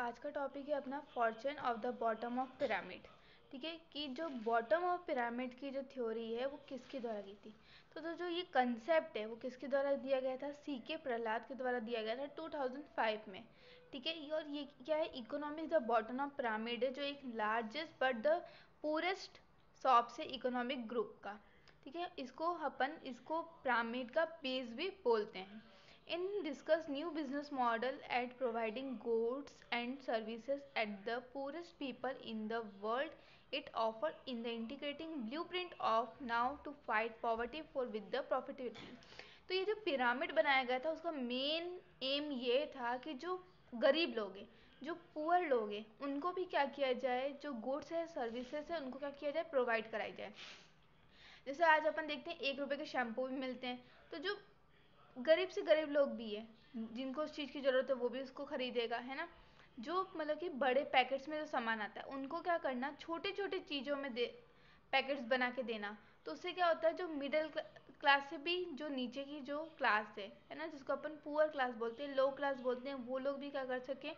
आज का टॉपिक है अपना Fortune of the bottom of pyramid. ठीक है, कि जो बॉटम ऑफ पिरामिड की जो थ्योरी है वो किसके द्वारा की थी। तो जो ये कंसेप्ट है वो किसके द्वारा दिया गया था, सीके प्रहलाद के द्वारा दिया गया था 2005 में। ठीक है, और ये क्या है, economic the bottom of pyramid है, जो एक लार्जेस्ट बट द पूरेस्ट सबसे इकोनॉमिक ग्रुप का। ठीक है, इसको पिरामिड का बेस भी बोलते हैं। In discuss new business model at providing goods and services at the poorest people in the world. It offer in the integrating blueprint of now to fight poverty for with the profitability. तो ये जो pyramid बनाया गया था उसका main M ये था कि जो गरीब लोग हैं, जो पुअर लोग हैं, उनको भी क्या किया जाए, जो गुड्स है सर्विसेज है उनको क्या किया जाए, प्रोवाइड कराई जाए। जैसे आज अपन देखते हैं 1 रुपए के शैम्पू भी मिलते हैं, तो जो गरीब से गरीब लोग भी है जिनको उस चीज़ की ज़रूरत है वो भी उसको खरीदेगा, है ना। जो मतलब कि बड़े पैकेट्स में जो सामान आता है उनको क्या करना, छोटे छोटे चीज़ों में दे पैकेट्स बना के देना। तो उससे क्या होता है, जो मिडिल क्लास से भी जो नीचे की जो क्लास है ना, जिसको अपन पुअर क्लास बोलते हैं, लो क्लास बोलते हैं, वो लोग भी क्या कर सके,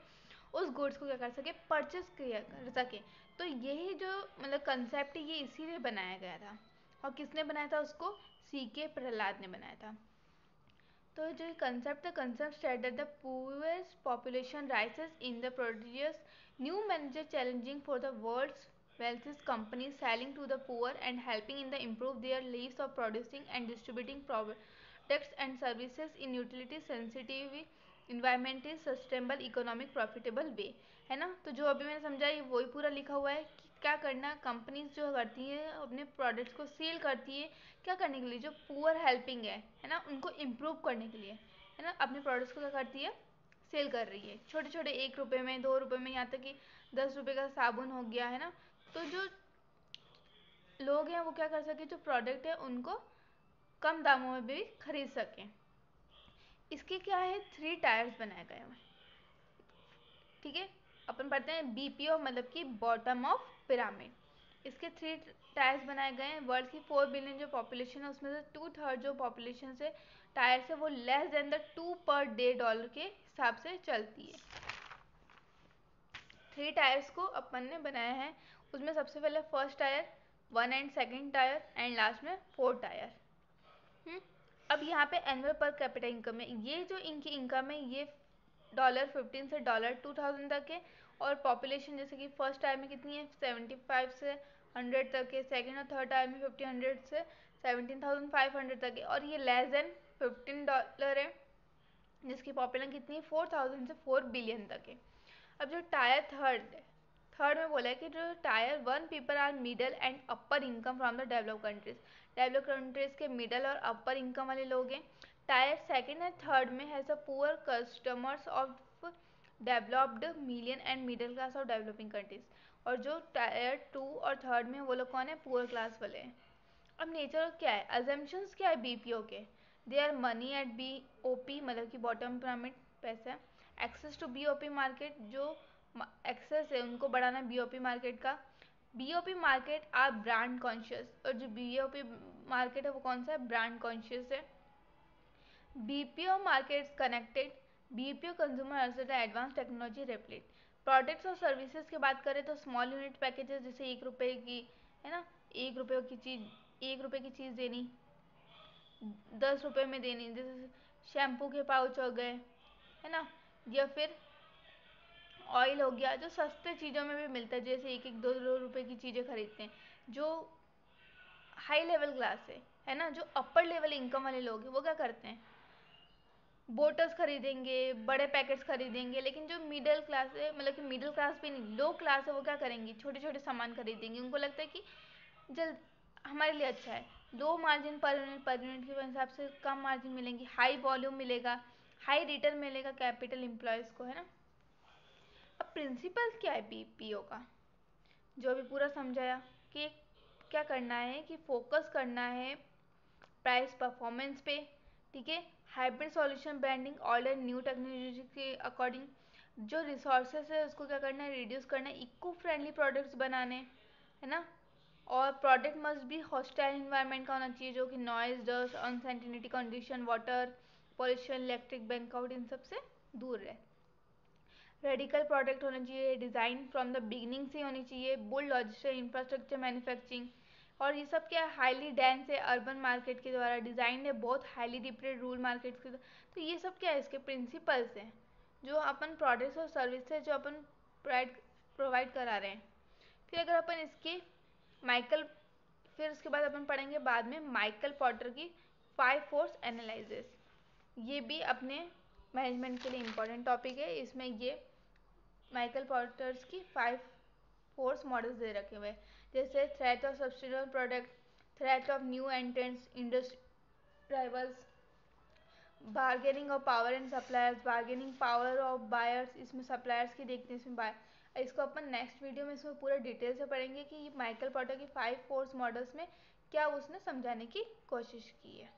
उस गुड्स को क्या कर सके, परचेस कर सके। तो यही जो मतलब कंसेप्ट है ये इसीलिए बनाया गया था। और किसने बनाया था उसको, सीके प्रहलाद ने बनाया था। तो जो concept, the concept state that the poorest population rises in the produce new manager challenging for the world's wealthiest companies selling to the poor and helping in the improve their lives of producing and distributing products and services in utility sensitive environmentally sustainable economic profitable way, है ना। तो जो अभी मैंने समझा ये वही पूरा लिखा हुआ है कि क्या करना, कंपनीज जो करती है अपने प्रोडक्ट्स को सेल करती है क्या करने के लिए, जो पुअर हेल्पिंग है ना, उनको इम्प्रूव करने के लिए, है ना। अपने प्रोडक्ट्स को क्या करती है, सेल कर रही है, छोटे छोटे 1 रुपए में, 2 रुपए में, यहाँ तक कि 10 रुपए का साबुन हो गया, है ना। तो जो लोग हैं वो क्या कर सके, जो प्रोडक्ट है उनको कम दामों में भी खरीद सकें। इसके क्या है, 3 टायर्स बनाए गए हैं। ठीक है, अपन पढ़ते हैं बीपीओ मतलब कि बॉटम ऑफ पिरामिड। इसके 3 टायर्स बनाए गए हैं। वर्ल्ड की 4 बिलियन जो पॉपुलेशन है उसमें से 2/3 जो पॉपुलेशन से टायर्स है वो less than the 2 per day के हिसाब से चलती है। 3 टायर्स को अपन ने बनाया है, उसमें सबसे पहले first tier, 1 and second tyre and last में 4 टायर। अब यहाँ पे एनुअल पर कैपिटा इनकम है, ये जो इनकी इनकम है ये $15 से $2000 तक है। और पॉपुलेशन जैसे कि फर्स्ट टायर में कितनी है, 75 से 100 तक है, सेकेंड और थर्ड टायर में 1500 से 17,500 तक है। और ये लेस देन $15 है, जिसकी पॉपुलेशन कितनी है 4000 से 4 बिलियन तक है। अब जो टायर थर्ड में बोला है कि जो tier 1 people are middle and upper income from the develop countries के मिडल और अपर इनकम वाले लोग हैं। टायर सेकंड एंड थर्ड में has a poor customers of developed million and middle class of developing countries. और जो tyre 2 और third में वो लोग कौन है, पुअर क्लास वाले हैं। अब नेचर क्या है, अजम्पशंस क्या है बीपीओ के, they are money at BOP मतलब कि बॉटम पिरामिड पैसा, एक्सेस टू बीओपी मार्केट, जो एक्सेस है उनको बढ़ाना बीओपी मार्केट का। BOP market are brand conscious, और जो बीओपी मार्केट है वो कौन सा है, ब्रांड कॉन्शियस है। BPO markets connected, BPO consumer asset advance technology replete. Products और सर्विसेज की बात करें तो स्मॉल यूनिट पैकेजेस, जैसे 1 रुपए की, है ना, 1 रुपए की चीज़, 1 रुपए की चीज़ देनी, 10 रुपए में देनी, जैसे शैम्पू के पाउच हो गए, है ना, या फिर ऑयल हो गया, जो सस्ते चीज़ों में भी मिलता है, जैसे 1-1 2 रुपए की चीज़ें खरीदते हैं। जो हाई लेवल क्लास है ना, जो अपर लेवल इनकम वाले लोग हैं वो क्या करते हैं, बोटल्स खरीदेंगे, बड़े पैकेट्स खरीदेंगे। लेकिन जो मिडिल क्लास है, मतलब कि मिडिल क्लास भी नहीं, लो क्लास है, वो क्या करेंगी, छोटे छोटे सामान खरीदेंगे। उनको लगता है कि जल्द हमारे लिए अच्छा है, लो मार्जिन पर यूनिट के हिसाब से कम मार्जिन मिलेंगी, हाई वॉल्यूम मिलेगा, हाई रिटर्न मिलेगा कैपिटल एम्प्लॉयज़ को, है ना। अब प्रिंसिपल क्या है बीपीओ का, जो अभी पूरा समझाया कि क्या करना है, कि फोकस करना है प्राइस परफॉर्मेंस पे। ठीक है, hybrid solution branding order new technology के अकॉर्डिंग, जो रिसोर्सेज है उसको क्या करना है, रिड्यूस करना है, इको फ्रेंडली प्रोडक्ट्स बनाने, है ना। और product must be hostile environment का होना चाहिए, जो कि noise, dust, uncertainty condition, water pollution, electric blackout, इन सब से दूर रहे। रेडिकल प्रोडक्ट होना चाहिए, डिज़ाइन फ्रॉम द बिगिनिंग से होनी चाहिए, बोल्ड लॉजिस्टिक इंफ्रास्ट्रक्चर मैन्युफैक्चरिंग, और ये सब क्या है, हाईली डेंस है अर्बन मार्केट के द्वारा, डिज़ाइन है बहुत हाईली डिप्रेड रूरल मार्केट के द्वारा। तो ये सब क्या है, इसके प्रिंसिपल्स हैं जो अपन प्रोडक्ट्स और सर्विसेज जो अपन प्रोवाइड करा रहे हैं। फिर अगर अपन इसके माइकल फिर उसके बाद अपन पढ़ेंगे बाद में माइकल पोर्टर की 5 फोर्स एनालिसिस। ये भी अपने मैनेजमेंट के लिए इम्पोर्टेंट टॉपिक है। इसमें ये माइकल पोर्टर्स की 5 फोर्स मॉडल्स दे रखे हुए हैं, जैसे threat of subsidiary product, threat of new entrants, industry rivals, bargaining of power and suppliers, bargaining power of buyers, इसमें सप्लायर्स की देखते हैं, इसमें बाय। इसको अपन नेक्स्ट वीडियो में इसमें पूरा डिटेल से पढ़ेंगे कि माइकल पोर्टर की 5 फोर्स मॉडल्स में क्या उसने समझाने की कोशिश की है।